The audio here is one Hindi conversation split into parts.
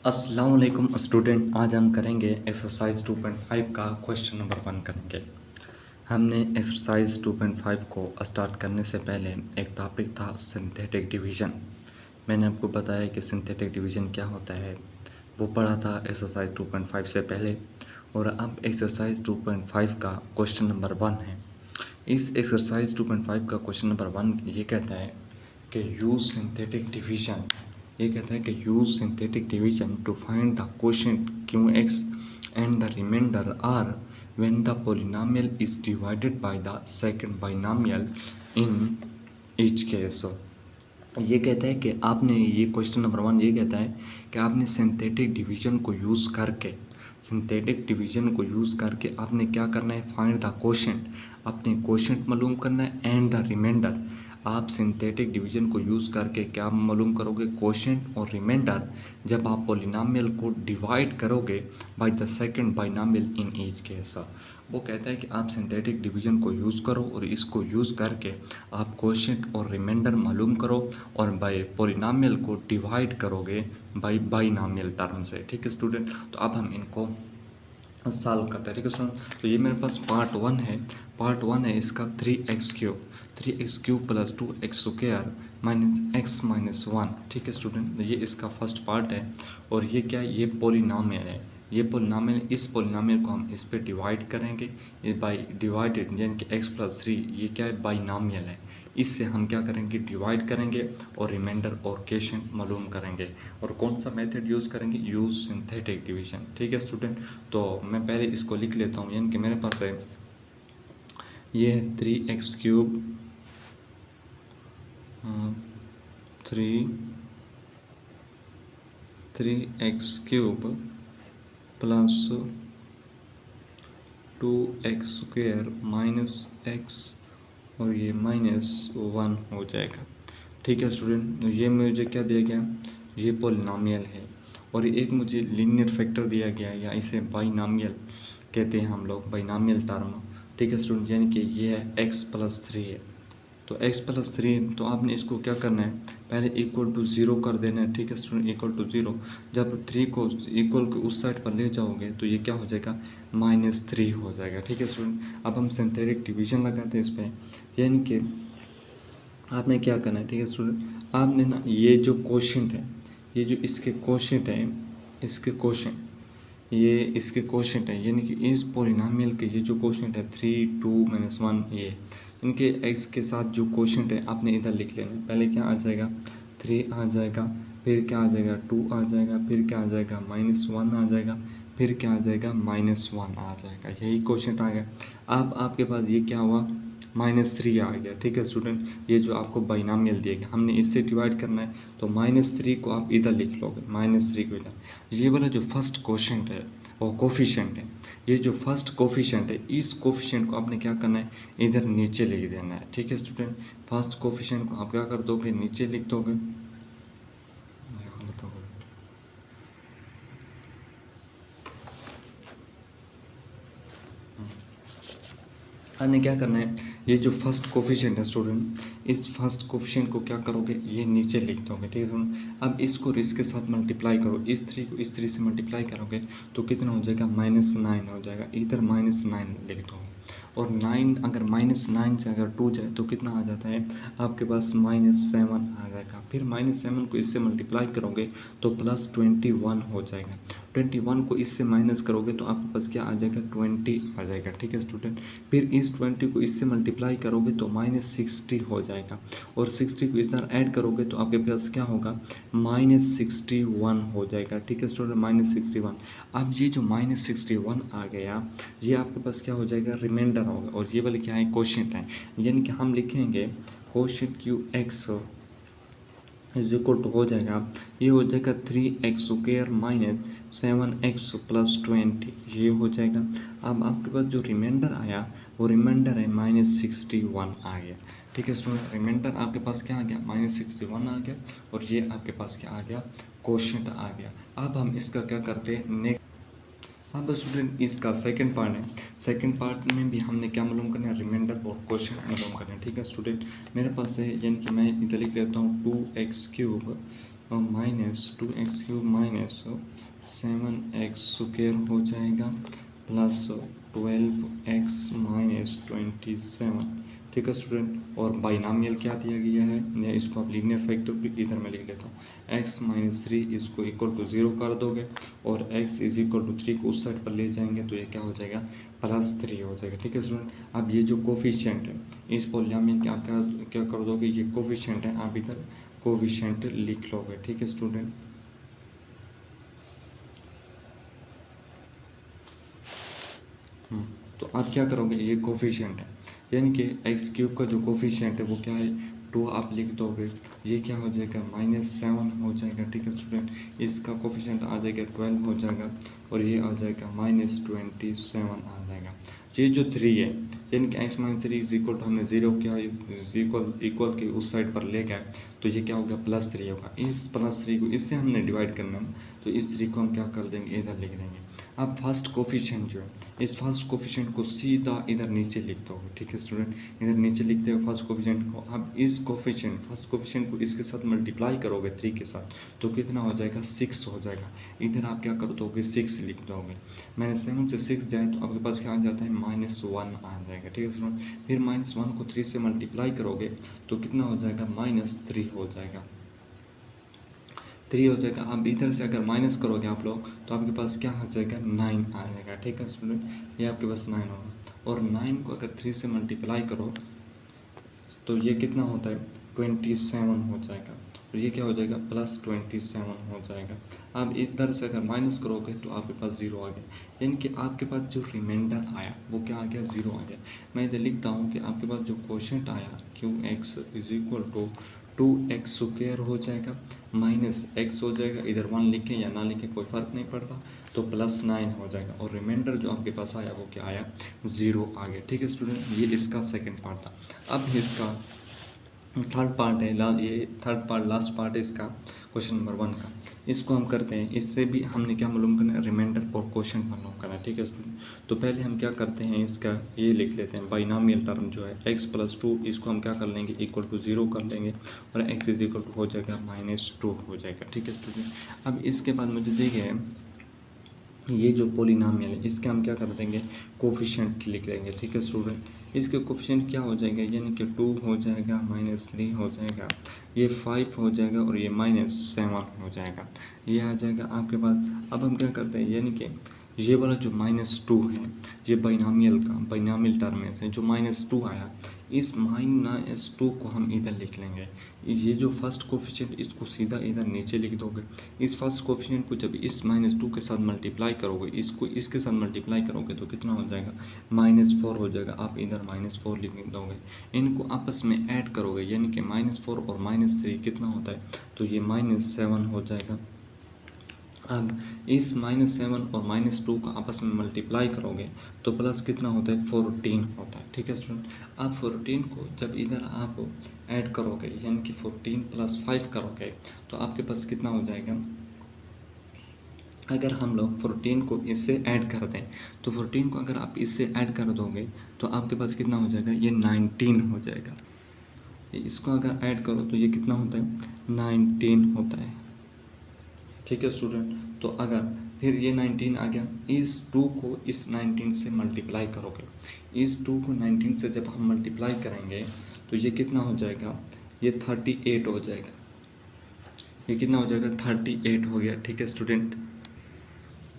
अस्सलाम वालेकुम स्टूडेंट। आज हम करेंगे एक्सरसाइज 2.5 का क्वेश्चन नंबर 1 करेंगे। हमने एक्सरसाइज 2.5 को स्टार्ट करने से पहले एक टॉपिक था सिंथेटिक डिवीज़न। मैंने आपको बताया कि सिंथेटिक डिवीज़न क्या होता है, वो पढ़ा था एक्सरसाइज 2.5 से पहले। और अब एक्सरसाइज 2.5 का क्वेश्चन नंबर 1 है। इस एक्सरसाइज 2.5 का क्वेश्चन नंबर 1 ये कहता है कि यूज़ सिंथेटिक डिवीज़न। ये कहता है कि use synthetic division to find the quotient QX and the remainder R when the polynomial is divided by the second binomial in each case. ये कहता है कि आपने ये क्वेश्चन नंबर 1 ये कहता है कि आपने सिंथेटिक डिवीज़न को यूज़ करके आपने क्या करना है, फाइंड द क्वोशिएंट। आपने क्वोशिएंट मालूम करना है एंड द रिमाइंडर। आप सिंथेटिक डिवीज़न को यूज़ करके क्या मालूम करोगे, क्वोशिएंट और रिमाइंडर, जब आप पॉलिनोमियल को डिवाइड करोगे bye the second binomial in each case. वो कहता है कि आप सिंथेटिक डिवीज़न को यूज़ करो और इसको यूज़ करके आप क्वोशिएंट और रिमाइंडर मालूम करो और बाय पॉलिनोमियल को डिवाइड करोगे बाय बाइनोमियल टर्म से। ठीक है स्टूडेंट, तो अब हम इनको सॉल्व करते हैं। ठीक है स्टूडेंट, तो ये मेरे पास पार्ट वन है इसका 3x³ plus 2x² minus x minus 1। ठीक है स्टूडेंट, ये इसका फर्स्ट पार्ट है। और ये क्या है, ये पॉलिनोमियल है। ये पॉलिनोमियल, इस पॉलिनोमियल को हम इस पे डिवाइड करेंगे, ये बाई डिवाइडेड यानी कि x+3, ये क्या है, बाइनोमियल है। इससे हम क्या करेंगे, डिवाइड करेंगे और रिमाइंडर और क्वोशिएंट मालूम करेंगे। और कौन सा मेथड यूज़ करेंगे, यूज़ सिंथेटिक डिवीज़न। ठीक है स्टूडेंट, तो मैं पहले इसको लिख लेता हूँ। यानी कि मेरे पास है ये है 3x³ 3x³ plus 2x² minus x और ये -1 हो जाएगा। ठीक है स्टूडेंट, तो ये मुझे क्या दिया गया, ये पॉलिनोमियल है। और एक मुझे लीनियर फैक्टर दिया गया है, या इसे बाइनोमियल कहते हैं हम लोग, बाइनोमियल टर्म। ठीक है स्टूडेंट, यानी कि ये है x+3 है। तो x+3, तो आपने इसको क्या करना है, पहले इक्वल टू 0 कर देना है। ठीक है स्टूडेंट, इक्वल टू 0। जब 3 को इक्वल के उस साइड पर ले जाओगे तो ये क्या हो जाएगा, -3 हो जाएगा। ठीक है स्टूडेंट, अब हम सिंथेटिक डिवीज़न लगाते हैं इस पर। यानी कि आपने क्या करना है, ठीक है स्टूडेंट, आपने ना ये जो क्वोशिएंट है, ये जो इसके क्वोशिएंट है, इसके क्वोशिएंट है, यानी कि इस पॉलिनोमियल के ये जो क्वोशिएंट है 3, 2, -1, ये इनके x के साथ जो क्वोशिएंट है आपने इधर लिख लेना है। पहले क्या आ जाएगा, 3 आ जाएगा, फिर क्या आ जाएगा, 2 आ जाएगा, फिर क्या आ जाएगा, -1 आ जाएगा, फिर क्या आ जाएगा, -1 आ जाएगा। यही क्वोशिएंट आ गया। अब आपके पास ये क्या हुआ, -3 आ गया। ठीक है स्टूडेंट, ये जो आपको बाइनोमियल दिया गया, हमने इससे डिवाइड करना है, तो -3 को आप इधर लिख लोगे, -3 को इधर। ये वाला जो फर्स्ट क्वोशिएंट है और कोफिशिएंट है, ये जो फर्स्ट कोफिशिएंट है, इस कोफिशिएंट को आपने क्या करना है, इधर नीचे लिख देना है। ठीक है स्टूडेंट, फर्स्ट कोफिशिएंट को आप क्या कर दोगे, नीचे लिख दोगे। गलत हो गया, हमने क्या करना है, ये जो फर्स्ट कोफिशिएंट है स्टूडेंट, इस फर्स्ट कोफिशिएंट को क्या करोगे, ये नीचे लिख दोगे। ठीक है स्टूडेंट, अब इसको इसके साथ मल्टीप्लाई करो, इस 3 को इस 3 से मल्टीप्लाई करोगे तो कितना हो जाएगा, -9 हो जाएगा। इधर -9 लिख दो। और 9 अगर -9 से अगर 2 जाए तो कितना आ जाता है आपके पास, -7 आ जाएगा। फिर -7 को इससे मल्टीप्लाई करोगे तो +21 हो जाएगा। 21 को इससे माइनस करोगे तो आपके पास क्या आ जाएगा, 20 आ जाएगा। ठीक है स्टूडेंट, फिर इस 20 को इससे मल्टीप्लाई करोगे तो -60 हो जाएगा। और 60 को इस तरह ऐड करोगे तो आपके पास क्या होगा, -61 हो जाएगा। ठीक है स्टूडेंट, -61। अब ये जो -61 आ गया, ये आपके पास क्या हो जाएगा, रिमाइंडर होगा। और ये वाले क्या है, क्वोशिएंट है। यानी कि हम लिखेंगे quotient QX is equal to हो जाएगा, ये हो जाएगा 3x² माइनस 7x प्लस 20, ये हो जाएगा। अब आपके पास जो रिमाइंडर आया वो रिमाइंडर है -61 आ गया। ठीक है स्टूडेंट, रिमाइंडर आपके पास क्या आ गया, -61 आ गया। और ये आपके पास क्या आ गया, क्वोशिएंट आ गया। अब हम इसका क्या करते हैं, नेक्स्ट। हाँ बस स्टूडेंट, इसका सेकंड पार्ट है। सेकंड पार्ट में भी हमने क्या मालूम करना है, रिमाइंडर और क्वोशिएंट मालूम करना है। ठीक है स्टूडेंट, मेरे पास है, यानी कि मैं इधर लिख लेता हूँ 2x³ minus 2x³ minus 7x² हो जाएगा प्लस 12x माइनस 27। ठीक है स्टूडेंट, और बाइनामियल क्या दिया गया है, या इसको आप लीनियर फैक्टर भी इधर मैं लिख देता हूँ। x माइनस 3 इसको इक्वल टू 0 कर दोगे और x इज इक्वल टू 3 को उस साइड पर ले जाएंगे तो ये क्या हो जाएगा, +3 हो जाएगा। ठीक है स्टूडेंट, अब ये जो कोफिशिएंट है इस पॉलिनोमियल क्या क्या कर दोगे, ये कोफिशिएंट है, आप इधर कोफिशिएंट लिख लोगे। ठीक है स्टूडेंट, तो आप क्या करोगे, ये कोफिशिएंट है यानी कि x³ का जो कोफिशिएंट है वो क्या है, 2 आप लिख दोगे, ये क्या हो जाएगा -7 हो जाएगा। ठीक है स्टूडेंट, इसका कोफिशिएंट आ जाएगा 12 हो जाएगा और ये आ जाएगा -27 आ जाएगा। ये जो 3 है यानी कि x minus 3 is equal to हमने 0 किया, इक्वल के उस साइड पर ले गए तो ये क्या होगा +3 होगा। इस +3 को इससे हमने डिवाइड करना है तो इस 3 को हम क्या कर देंगे, इधर लिख देंगे। अब फर्स्ट कोफिशिएंट जो है इस फर्स्ट कोफिशिएंट को सीधा इधर नीचे लिख दोगे। ठीक है स्टूडेंट, इधर नीचे लिखते हो फर्स्ट कोफिशिएंट को। अब इस कोफिशिएंट फर्स्ट कोफिशिएंट को इसके साथ मल्टीप्लाई करोगे 3 के साथ तो कितना हो जाएगा, 6 हो जाएगा। इधर आप क्या कर दोगे, 6 लिख दोगे। मैंने 7 से 6 जाए तो आपके पास क्या आ जाता है, -1 आ जाएगा। ठीक है स्टूडेंट, फिर -1 को 3 से मल्टीप्लाई करोगे तो कितना हो जाएगा, -3 हो जाएगा, 3 हो जाएगा। अब इधर से अगर माइनस करोगे आप लोग तो आपके पास क्या आ जाएगा, 9 आ जाएगा। ठीक है स्टूडेंट, ये आपके पास 9 होगा और 9 को अगर 3 से मल्टीप्लाई करो तो ये कितना होता है, 27 हो जाएगा और ये क्या हो जाएगा, +27 हो जाएगा। अब इधर से अगर माइनस करोगे तो आपके पास 0 आ गया, यानी कि आपके पास जो रिमाइंडर आया वो क्या आ गया, 0 आ गया। मैं इधर लिखता हूँ कि आपके पास जो क्वोशंट आया QX is equal to 2x² हो जाएगा -x हो जाएगा, इधर 1 लिखें या ना लिखें कोई फ़र्क नहीं पड़ता, तो +9 हो जाएगा और रिमाइंडर जो आपके पास आया वो क्या आया, 0 आ गया। ठीक है स्टूडेंट, ये इसका सेकंड पार्ट था। अब इसका थर्ड पार्ट है, ये थर्ड पार्ट लास्ट पार्ट है इसका क्वेश्चन नंबर 1 का। इसको हम करते हैं, इससे भी हमने क्या मालूम करना है, रिमाइंडर और क्वोशंट मालूम करना है। ठीक है स्टूडेंट, तो पहले हम क्या करते हैं, इसका ये लिख लेते हैं बाइनोमियल टर्म जो है x + 2 इसको हम क्या कर लेंगे, इक्वल टू 0 कर लेंगे और x इज इक्वल टू हो जाएगा -2 हो जाएगा। ठीक है स्टूडेंट, अब इसके बाद मुझे देखिए ये जो पॉलिनोमियल है इसके हम क्या कर देंगे, कोफिशिएंट लिख देंगे। ठीक है स्टूडेंट, इसके कोफिशिएंट क्या हो जाएगा, यानी कि 2 हो जाएगा, -3 हो जाएगा, ये 5 हो जाएगा और ये -7 हो जाएगा, ये आ जाएगा आपके पास। अब हम क्या करते हैं, यानी कि ये वाला जो -2 है ये बाइनोमियल टर्म में से जो -2 आया, इस -2 को हम इधर लिख लेंगे। ये जो फर्स्ट कोफिशिएंट इसको सीधा इधर नीचे लिख दोगे। इस फर्स्ट कोफिशिएंट को जब इस -2 के साथ मल्टीप्लाई करोगे, इसको इसके साथ मल्टीप्लाई करोगे तो कितना हो जाएगा, -4 हो जाएगा। आप इधर -4 लिख दोगे, इनको आपस में ऐड करोगे यानी कि -4 और -3 कितना होता है, तो ये -7 हो जाएगा। अब इस -7 और -2 का आपस में मल्टीप्लाई करोगे तो प्लस कितना होता है, 14 होता है। ठीक है स्टूडेंट, अब 14 को जब इधर आप ऐड करोगे यानी कि 14 + 5 करोगे तो आपके पास कितना हो जाएगा, अगर हम लोग 14 को इससे ऐड कर दें तो 14 को अगर आप इससे ऐड कर दोगे तो आपके पास कितना हो जाएगा, ये 19 हो जाएगा। इसको अगर ऐड करो तो ये कितना होता है, 19 होता है। ठीक है स्टूडेंट, तो अगर फिर ये 19 आ गया, इस 2 को इस 19 से मल्टीप्लाई करोगे, इस 2 को 19 से जब हम मल्टीप्लाई करेंगे तो ये कितना हो जाएगा, ये 38 हो जाएगा। ये कितना हो जाएगा, 38 हो गया। ठीक है स्टूडेंट,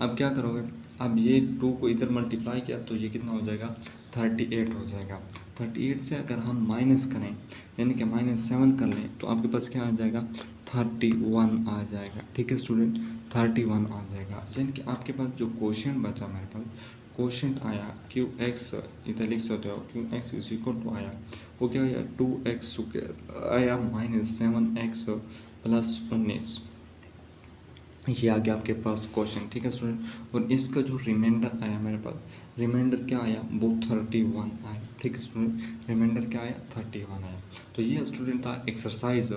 अब क्या करोगे, अब ये 2 को इधर मल्टीप्लाई किया तो ये कितना हो जाएगा, 38 हो जाएगा। 38 से अगर हम माइनस करें यानी कि -7 कर लें तो आपके पास क्या आ जाएगा, 31 आ जाएगा। ठीक है स्टूडेंट, 31 आ जाएगा, यानी कि आपके पास जो क्वोशंट बचा मेरे पास, क्वोशंट आया QX, इधर लिख सकते हो QX इज इक्वल टू आया, वो क्या आया, 2x² आया -7x + 19, ये आ गया आपके पास क्वेश्चन। ठीक है स्टूडेंट, और इसका जो रिमाइंडर आया मेरे पास, रिमाइंडर क्या आया, वो 31 आया। ठीक है स्टूडेंट, रिमाइंडर क्या आया, 31 आया। तो ये स्टूडेंट था एक्सरसाइज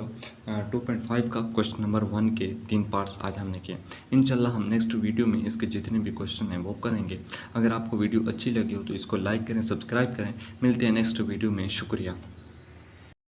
2.5 का क्वेश्चन नंबर 1 के 3 पार्ट्स आज हमने किए। इंशाल्लाह हम नेक्स्ट वीडियो में इसके जितने भी क्वेश्चन हैं वो करेंगे। अगर आपको वीडियो अच्छी लगी हो तो इसको लाइक करें, सब्सक्राइब करें। मिलते हैं नेक्स्ट वीडियो में, शुक्रिया।